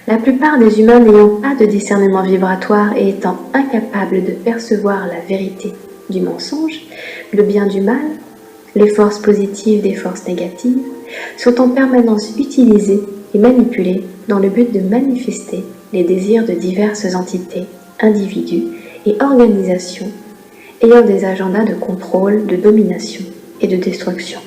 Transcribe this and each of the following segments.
La plupart des humains n'ayant pas de discernement vibratoire et étant incapables de percevoir la vérité du mensonge, le bien du mal, les forces positives des forces négatives, sont en permanence utilisés et manipulés dans le but de manifester les désirs de diverses entités, individus et organisations ayant des agendas de contrôle, de domination et de destruction.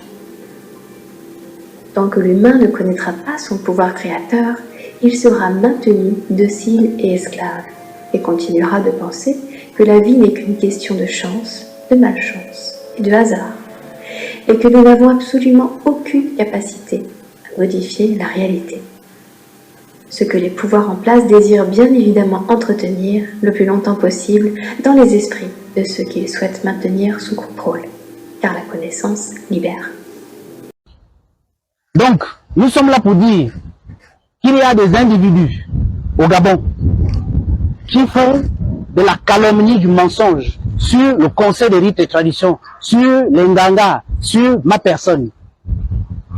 Tant que l'humain ne connaîtra pas son pouvoir créateur, il sera maintenu docile et esclave, et continuera de penser que la vie n'est qu'une question de chance, de malchance et de hasard, et que nous n'avons absolument aucune capacité à modifier la réalité. Ce que les pouvoirs en place désirent bien évidemment entretenir le plus longtemps possible dans les esprits de ceux qu'ils souhaitent maintenir sous contrôle, car la connaissance libère. Donc, nous sommes là pour dire qu'il y a des individus au Gabon qui font de la calomnie, du mensonge sur le Conseil des rites et traditions, sur les Nganga, sur ma personne.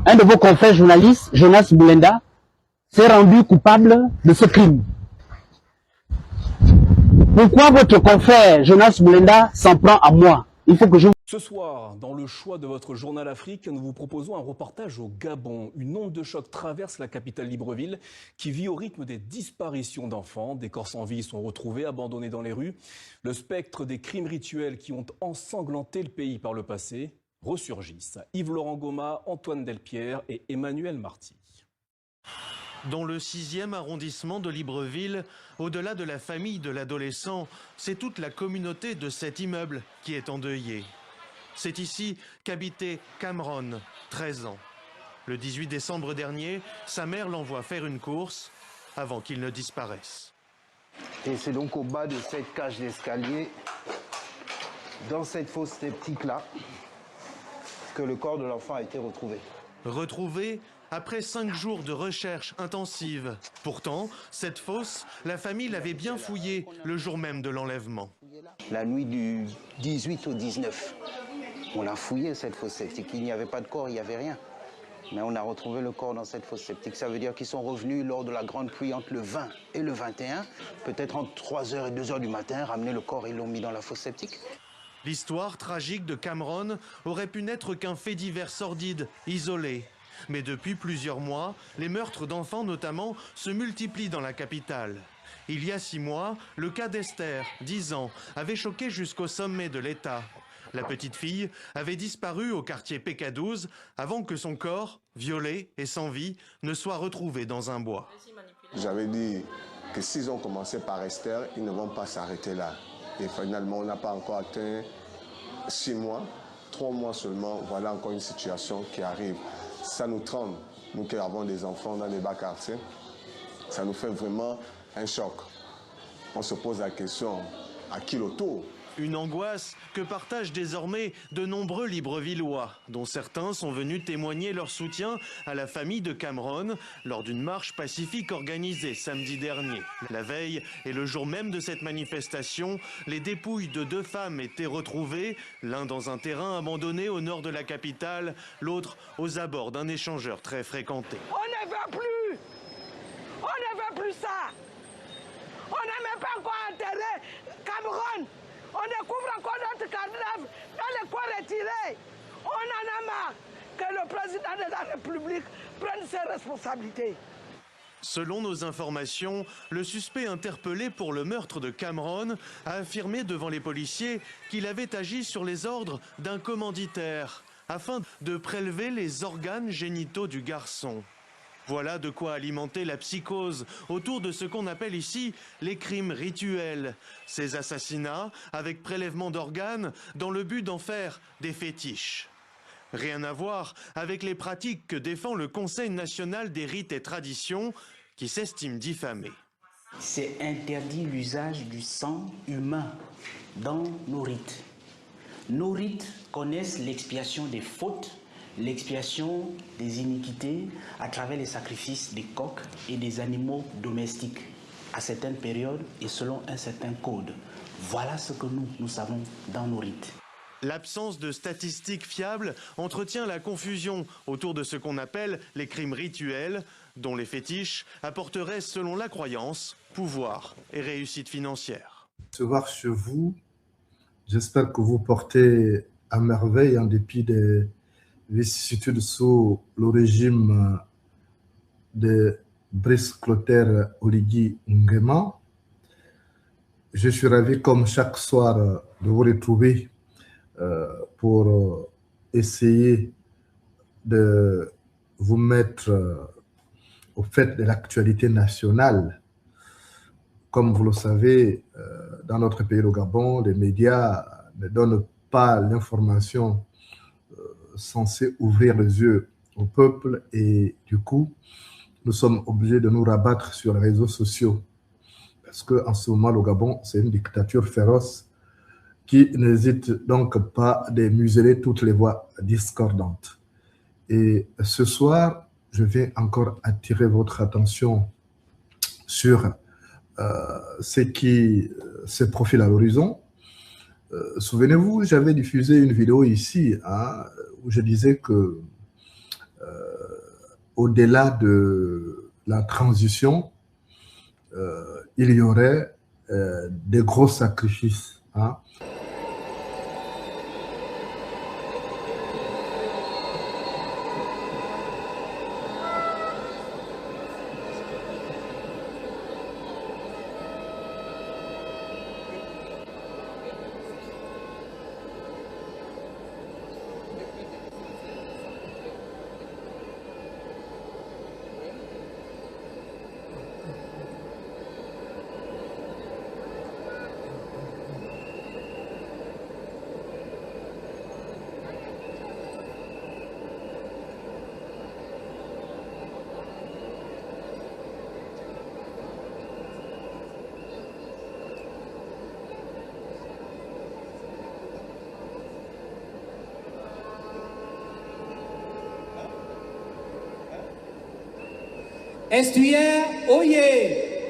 Un de vos confrères journalistes, Jonas Boulenda, s'est rendu coupable de ce crime. Pourquoi votre confrère Jonas Boulenda s'en prend à moi? Il faut que je... Ce soir, dans le choix de votre journal Afrique, nous vous proposons un reportage au Gabon. Une onde de choc traverse la capitale Libreville qui vit au rythme des disparitions d'enfants. Des corps sans vie sont retrouvés, abandonnés dans les rues. Le spectre des crimes rituels qui ont ensanglanté le pays par le passé ressurgissent. Yves-Laurent Goma, Antoine Delpierre et Emmanuel Marty. Dans le 6e arrondissement de Libreville, au-delà de la famille de l'adolescent, c'est toute la communauté de cet immeuble qui est endeuillée. C'est ici qu'habitait Cameron, 13 ans. Le 18 décembre dernier, sa mère l'envoie faire une course avant qu'il ne disparaisse. Et c'est donc au bas de cette cage d'escalier, dans cette fosse septique-là, que le corps de l'enfant a été retrouvé. Retrouvé après 5 jours de recherche intensive. Pourtant, cette fosse, la famille l'avait bien fouillée le jour même de l'enlèvement. La nuit du 18 au 19, on a fouillé cette fosse septique. Il n'y avait pas de corps, il n'y avait rien. Mais on a retrouvé le corps dans cette fosse septique. Ça veut dire qu'ils sont revenus lors de la grande pluie entre le 20 et le 21, peut-être entre 3h et 2h du matin, ramener le corps et l'ont mis dans la fosse septique. L'histoire tragique de Cameron aurait pu n'être qu'un fait divers sordide, isolé. Mais depuis plusieurs mois, les meurtres d'enfants notamment se multiplient dans la capitale. Il y a 6 mois, le cas d'Esther, 10 ans, avait choqué jusqu'au sommet de l'État. La petite fille avait disparu au quartier PK12 avant que son corps, violé et sans vie, ne soit retrouvé dans un bois. J'avais dit que s'ils ont commencé par Esther, ils ne vont pas s'arrêter là. Et finalement, on n'a pas encore atteint 6 mois, 3 mois seulement, voilà encore une situation qui arrive. Ça nous tremble, nous qui avons des enfants dans les bas quartiers, ça nous fait vraiment un choc. On se pose la question, à qui le tour ? Une angoisse que partagent désormais de nombreux Librevillois, dont certains sont venus témoigner leur soutien à la famille de Cameron lors d'une marche pacifique organisée samedi dernier. La veille et le jour même de cette manifestation, les dépouilles de 2 femmes étaient retrouvées, l'un dans un terrain abandonné au nord de la capitale, l'autre aux abords d'un échangeur très fréquenté. On ne veut plus! On ne veut plus ça! On n'a même pas encore enterré Cameron! On découvre encore notre cadavre dans les corps retirés. On en a marre que le président de la République prenne ses responsabilités. Selon nos informations, le suspect interpellé pour le meurtre de Cameron a affirmé devant les policiers qu'il avait agi sur les ordres d'un commanditaire afin de prélever les organes génitaux du garçon. Voilà de quoi alimenter la psychose autour de ce qu'on appelle ici les crimes rituels. Ces assassinats avec prélèvement d'organes dans le but d'en faire des fétiches. Rien à voir avec les pratiques que défend le Conseil national des rites et traditions qui s'estime diffamé. C'est interdit l'usage du sang humain dans nos rites. Nos rites connaissent l'expiation des fautes, l'expiation des iniquités à travers les sacrifices des coqs et des animaux domestiques à certaines périodes et selon un certain code. Voilà ce que nous savons dans nos rites. L'absence de statistiques fiables entretient la confusion autour de ce qu'on appelle les crimes rituels, dont les fétiches apporteraient, selon la croyance, pouvoir et réussite financière. Se voir chez vous, j'espère que vous portez à merveille en dépit des vicissitudes sous le régime de Brice Clotaire Oligui Nguema. Je suis ravi, comme chaque soir, de vous retrouver pour essayer de vous mettre au fait de l'actualité nationale. Comme vous le savez, dans notre pays, le Gabon, les médias ne donnent pas l'information censée ouvrir les yeux au peuple et du coup, nous sommes obligés de nous rabattre sur les réseaux sociaux. Parce qu'en ce moment, le Gabon, c'est une dictature féroce qui n'hésite donc pas de museler toutes les voix discordantes. Et ce soir, je vais encore attirer votre attention sur ce qui se profile à l'horizon. Souvenez-vous, j'avais diffusé une vidéo ici où je disais que au-delà de la transition, il y aurait des gros sacrifices. Estuaire, oyez!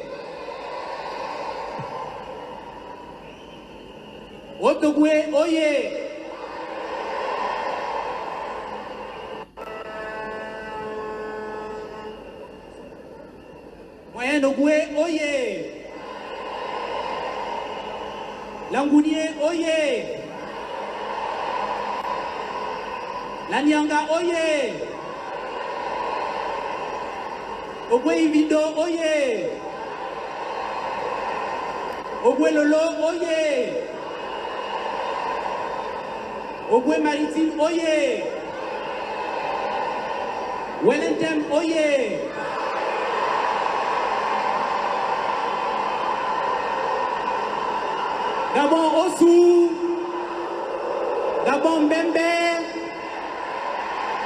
Otogwe, oyez! Moyen-Ogwe, oyez! Langounier, oyez! Lanyanga, oyez! Ogwe Ibido, oye! Ogwe Lolo, oye! Ogwe Maritime, oye! Wellington, oye! Gabon Osu! Gabon Mbembe!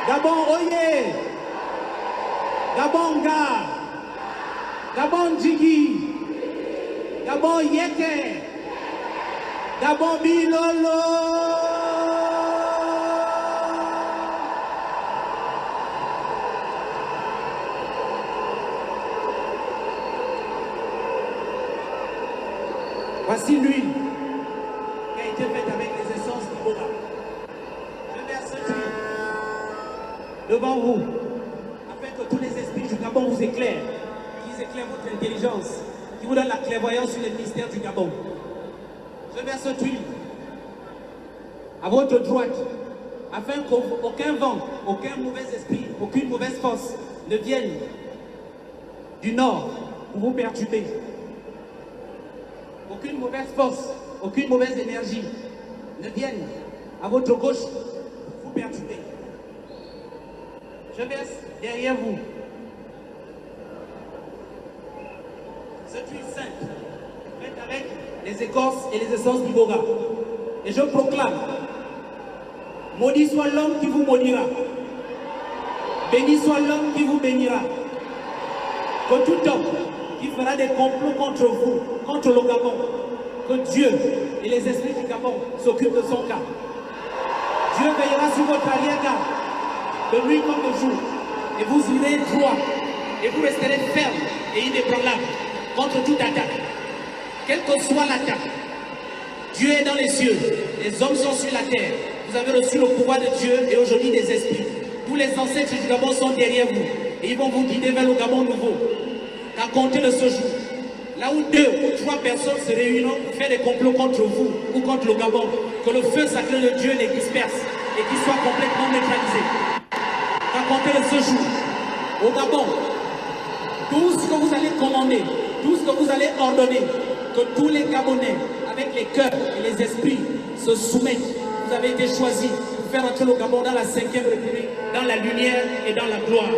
Gabon, oye! Gabon Ga, Gabon Jigi, Gabon Yeke, Gabon Bilolo. Voici l'huile qui a été faite avec les essences d'Ibora. Je verse cette huile devant vous. Que tous les esprits du Gabon vous éclairent, qu'ils éclairent votre intelligence, qui vous donnent la clairvoyance sur les mystères du Gabon. Je verse cette huile à votre droite, afin qu'aucun vent, aucun mauvais esprit, aucune mauvaise force ne vienne du nord pour vous perturber. Aucune mauvaise force, aucune mauvaise énergie ne vienne à votre gauche pour vous perturber. Je verse derrière vous cette huile sainte, faite avec les écorces et les essences du Boga. Et je proclame, maudit soit l'homme qui vous maudira, béni soit l'homme qui vous bénira. Que tout homme qui fera des complots contre vous, contre le Gabon, que Dieu et les esprits du Gabon s'occupent de son cas. Dieu veillera sur votre arrière-garde, de nuit comme de jour, et vous irez droit, et vous resterez ferme et inébranlable contre toute attaque, quelle que soit l'attaque. Dieu est dans les cieux, les hommes sont sur la terre. Vous avez reçu le pouvoir de Dieu et aujourd'hui des esprits. Tous les ancêtres du Gabon sont derrière vous et ils vont vous guider vers le Gabon nouveau. Qu'à compter de ce jour, là où 2 ou 3 personnes se réunissent pour faire des complots contre vous ou contre le Gabon, que le feu sacré de Dieu les disperse et qu'il soit complètement neutralisé. Qu'à compter de ce jour, au Gabon, tout ce que vous allez commander, tout ce que vous allez ordonner, que tous les Gabonais, avec les cœurs et les esprits, se soumettent. Vous avez été choisis pour faire entrer le Gabon dans la 5e République, dans la lumière et dans la gloire.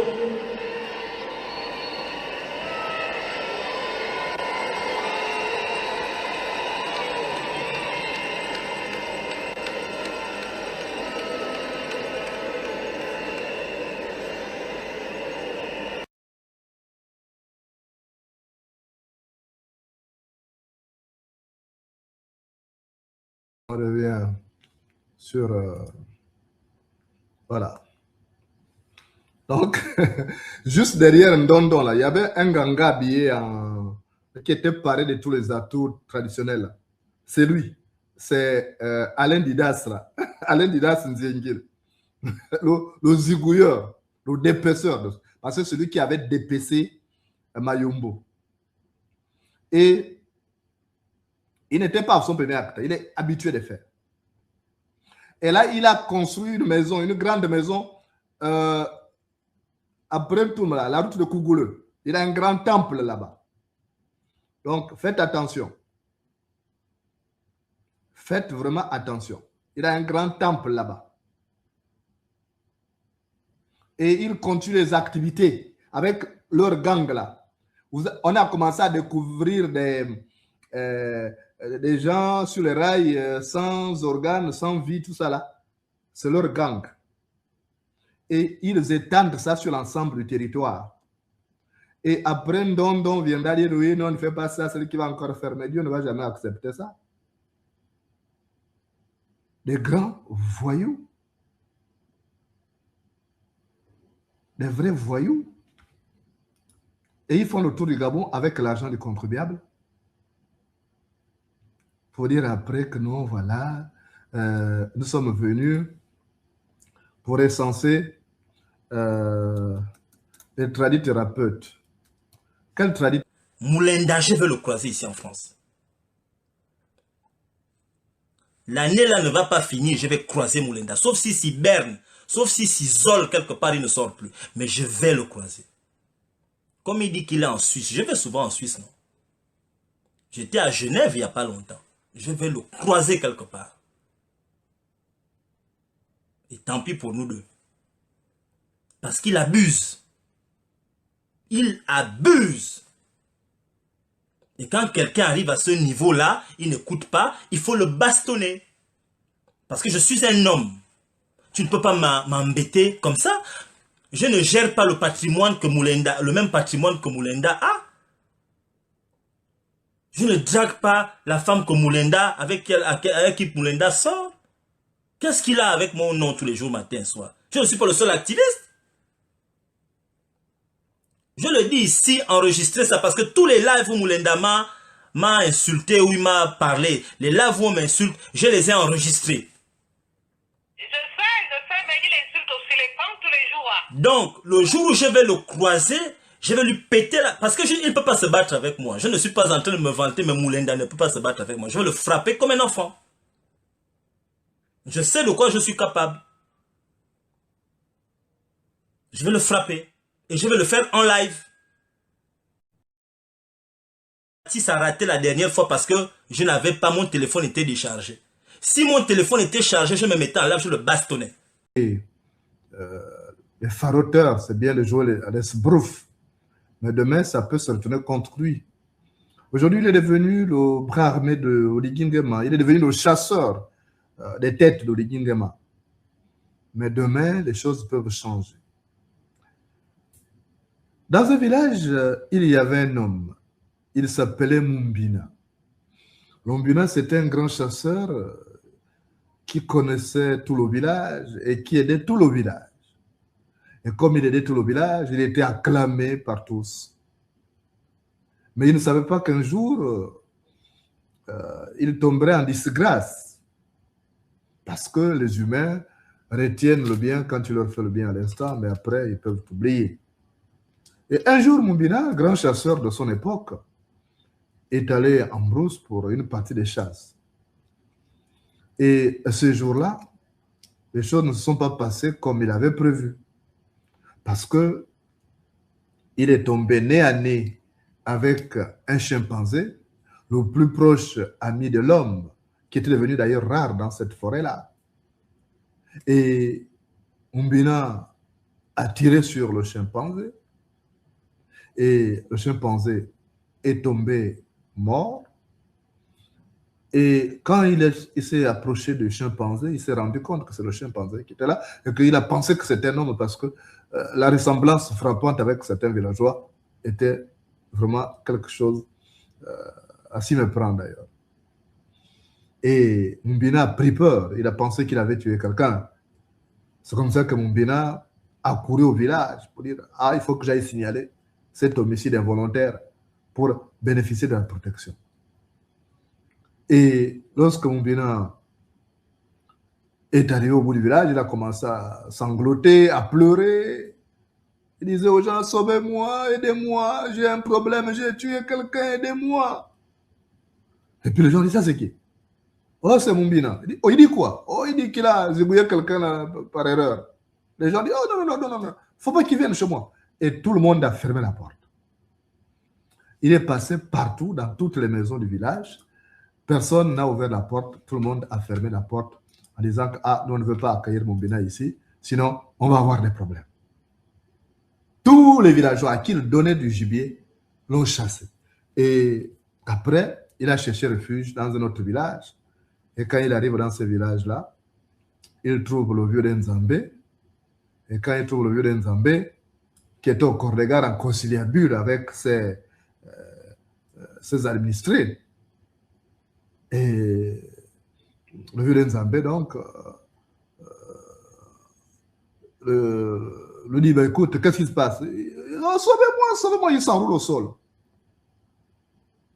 On revient sur... voilà. Donc, juste derrière Ndondon, là, il y avait un ganga habillé qui était paré de tous les atouts traditionnels. C'est lui. C'est Alain Didas, là. Alain Didas Nzengil. Le zigouilleur, le dépeceur. Parce que c'est celui qui avait dépecé Mayumbo. Et il n'était pas à son premier acte, il est habitué de faire. Et là, il a construit une maison, une grande maison, après tout, la route de Kougouleu. Il a un grand temple là-bas. Donc, faites attention. Faites vraiment attention. Il a un grand temple là-bas. Et il continue les activités avec leur gang là. On a commencé à découvrir des gens sur les rails sans organes, sans vie, tout ça là. C'est leur gang. Et ils étendent ça sur l'ensemble du territoire. Et après, Ndondon viendra dire, oui, non, ne fais pas ça, c'est lui qui va encore faire. Mais Dieu ne va jamais accepter ça. Des grands voyous. Des vrais voyous. Et ils font le tour du Gabon avec l'argent du contribuable. Pour dire après que non, voilà, nous sommes venus pour recenser les tradithérapeutes. Quel tradit? Moulenda, je vais le croiser ici en France. L'année là ne va pas finir, je vais croiser Moulenda. Sauf si Berne, sauf si s'isole quelque part, il ne sort plus. Mais je vais le croiser. Comme il dit qu'il est en Suisse, je vais souvent en Suisse, non? J'étais à Genève il n'y a pas longtemps. Je vais le croiser quelque part. Et tant pis pour nous deux. Parce qu'il abuse. Il abuse. Et quand quelqu'un arrive à ce niveau-là, il n'écoute pas, il faut le bastonner. Parce que je suis un homme. Tu ne peux pas m'embêter comme ça. Je ne gère pas le patrimoine que Moulenda, le même patrimoine que Moulenda a. Je ne drague pas la femme que Moulenda, avec qui Moulenda sort. Qu'est-ce qu'il a avec mon nom tous les jours, matin et soir? Je ne suis pas le seul activiste. Je le dis ici, enregistrer ça, parce que tous les lives où Moulenda m'a insulté, ou il m'a parlé, les lives où on m'insulte, je les ai enregistrés. Je sais, mais il insulte aussi les femmes tous les jours. Donc, le jour où je vais le croiser, je vais lui péter la... Parce qu'il ne peut pas se battre avec moi. Je ne suis pas en train de me vanter, mais Moulenda ne peut pas se battre avec moi. Je vais le frapper comme un enfant. Je sais de quoi je suis capable. Je vais le frapper. Et je vais le faire en live. Si ça a raté la dernière fois parce que je n'avais pas, mon téléphone était déchargé. Si mon téléphone était chargé, je me mettais en live, je le bastonnais. Les faroteurs, c'est bien de jouer les sbrouf. Mais demain, ça peut se retourner contre lui. Aujourd'hui, il est devenu le bras armé de Oligui Nguema. Il est devenu le chasseur des têtes d'Oligui Nguema. Mais demain, les choses peuvent changer. Dans un village, il y avait un homme. Il s'appelait Mumbina. Mumbina, c'était un grand chasseur qui connaissait tout le village et qui aidait tout le village. Et comme il aidait tout le village, il était acclamé par tous. Mais il ne savait pas qu'un jour, il tomberait en disgrâce. Parce que les humains retiennent le bien quand tu leur fais le bien à l'instant, mais après, ils peuvent t'oublier. Et un jour, Mumbina, grand chasseur de son époque, est allé en brousse pour une partie de chasse. Et ce jour-là, les choses ne se sont pas passées comme il avait prévu. Parce que il est tombé nez à nez avec un chimpanzé, le plus proche ami de l'homme, qui était devenu d'ailleurs rare dans cette forêt-là. Et Mumbina a tiré sur le chimpanzé, et le chimpanzé est tombé mort. Et quand il s'est approché du chimpanzé, il s'est rendu compte que c'est le chimpanzé qui était là et qu'il a pensé que c'était un homme parce que la ressemblance frappante avec certains villageois était vraiment quelque chose à s'y méprendre d'ailleurs. Et Mumbina a pris peur, il a pensé qu'il avait tué quelqu'un. C'est comme ça que Mumbina a couru au village pour dire « Ah, il faut que j'aille signaler cet homicide involontaire pour bénéficier de la protection. » Et lorsque Mumbina est arrivé au bout du village, il a commencé à sangloter, à pleurer. Il disait aux gens, sauvez-moi, aidez-moi, j'ai un problème, j'ai tué quelqu'un, aidez-moi. Et puis les gens disent, ça c'est qui? Oh, c'est Mumbina. Il dit quoi? Oh, il dit qu'il a zigouillé quelqu'un par erreur. Les gens disent, oh non, faut pas qu'il vienne chez moi. Et tout le monde a fermé la porte. Il est passé partout, dans toutes les maisons du village. Personne n'a ouvert la porte, tout le monde a fermé la porte en disant que ah, nous on ne veut pas accueillir Mumbina ici, sinon on va avoir des problèmes. Tous les villageois à qui il donnait du gibier l'ont chassé. Et après, il a cherché refuge dans un autre village. Et quand il arrive dans ce village-là, il trouve le vieux d'Nzambé. Et quand il trouve le vieux d'Nzambé, qui était au Cordegar en conciliabule avec ses administrés, et le vieux d'Nzambé, donc, lui dit, ben, écoute, qu'est-ce qui se passe? Oh, sauvez-moi, il s'enroule au sol.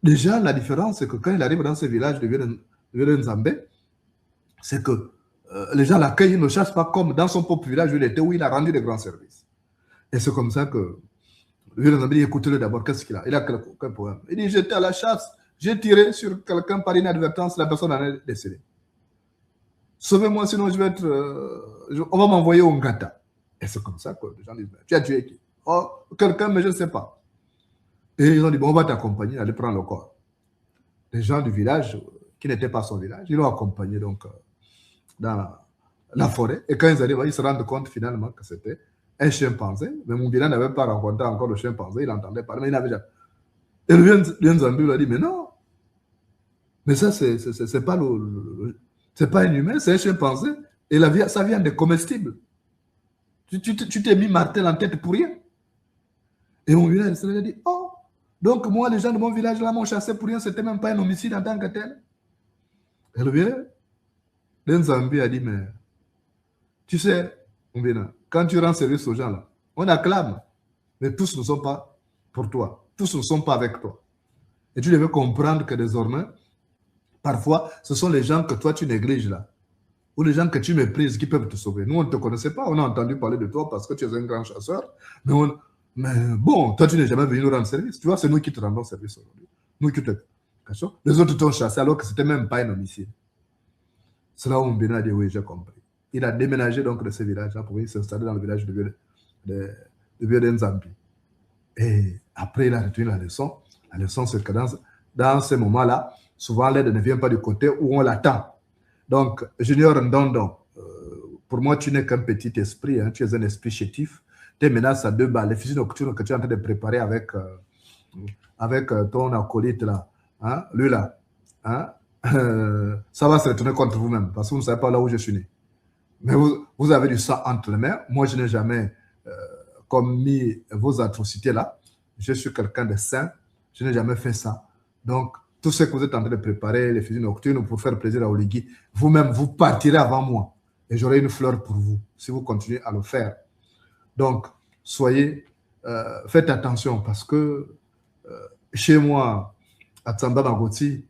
Déjà, la différence, c'est que quand il arrive dans ce village de vieux d'Nzambé, c'est que les gens l'accueillent, ils ne chassent pas comme dans son propre village où il était, où il a rendu de grands services. Et c'est comme ça que le vieux d'Nzambé dit, écoutez-le d'abord, qu'est-ce qu'il a? Il a quel problème? Il dit, j'étais à la chasse, j'ai tiré sur quelqu'un par inadvertance, la personne en est décédée. Sauvez-moi, sinon je vais être... on va m'envoyer au Ngata. Et c'est comme ça que les gens disent, tu as tué qui? Oh, quelqu'un, mais je ne sais pas. Et ils ont dit, bon, on va t'accompagner, aller prendre le corps. Les gens du village, qui n'étaient pas son village, ils l'ont accompagné donc dans la forêt. Et quand ils arrivent, ils se rendent compte finalement que c'était un chimpanzé. Mais Mumbina n'avait pas rencontré encore le chimpanzé, il entendait parler, mais il n'avait jamais... Et le vieux Nzambé lui a dit, mais non, mais ça, c'est pas c'est pas un humain, c'est un chimpanzé. Et ça vient des comestibles. Tu t'es mis martel en tête pour rien. Et mon village, il a dit, oh, donc moi, les gens de mon village là m'ont chassé pour rien, c'était même pas un homicide en tant que tel. Et le vieux Nzambé a dit, mais tu sais, quand tu rends service aux gens là, on acclame, mais tous ne sont pas pour toi. Tous ne sont pas avec toi. Et tu devais comprendre que désormais, parfois, ce sont les gens que toi tu négliges là, ou les gens que tu méprises qui peuvent te sauver. Nous, on ne te connaissait pas, on a entendu parler de toi parce que tu es un grand chasseur, mais bon, toi tu n'es jamais venu nous rendre service. Tu vois, c'est nous qui te rendons service aujourd'hui. Nous qui te cachons. Les autres t'ont chassé alors que ce n'était même pas un homicide. C'est là où Mumbina a dit, oui, j'ai compris. Il a déménagé donc de ce village-là pour venir s'installer dans le village de vieux d'Nzambé. Et après, il a retenu la leçon. La leçon, c'est que dans ces moments-là, souvent, l'aide ne vient pas du côté où on l'attend. Donc, Junior Ndondon, pour moi, tu n'es qu'un petit esprit, hein, tu es un esprit chétif. Tes menaces à 2 balles, les fusils nocturnes que tu es en train de préparer avec ton acolyte là, hein, lui là, hein, ça va se retourner contre vous-même parce que vous ne savez pas là où je suis né. Mais vous avez du sang entre les mains. Moi, je n'ai jamais commis vos atrocités là. Je suis quelqu'un de sain. Je n'ai jamais fait ça. Donc, tout ce que vous êtes en train de préparer, les fusils nocturnes pour faire plaisir à Oligui, vous-même, vous partirez avant moi. Et j'aurai une fleur pour vous, si vous continuez à le faire. Donc, faites attention parce que chez moi, à Tsamba Magoti,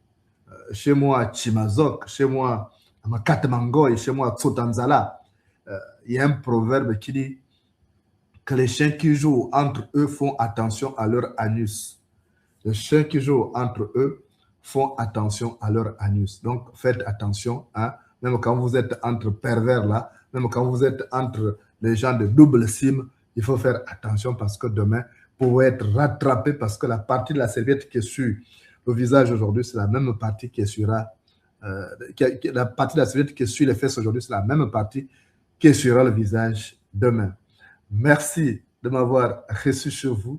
chez moi à Chimazok, chez moi à Makatmangoy, chez moi à Tsotanzala, il y a un proverbe qui dit que les chiens qui jouent entre eux font attention à leur anus. Les chiens qui jouent entre eux font attention à leur anus. Donc, faites attention, hein, même quand vous êtes entre pervers là, même quand vous êtes entre les gens de double sim, il faut faire attention parce que demain, vous pouvez être rattrapé parce que la partie de la serviette qui est sur le visage aujourd'hui, c'est la même partie qui est sur la partie de la serviette qui est sur les fesses aujourd'hui, c'est la même partie qui est sur le visage demain. Merci de m'avoir reçu chez vous.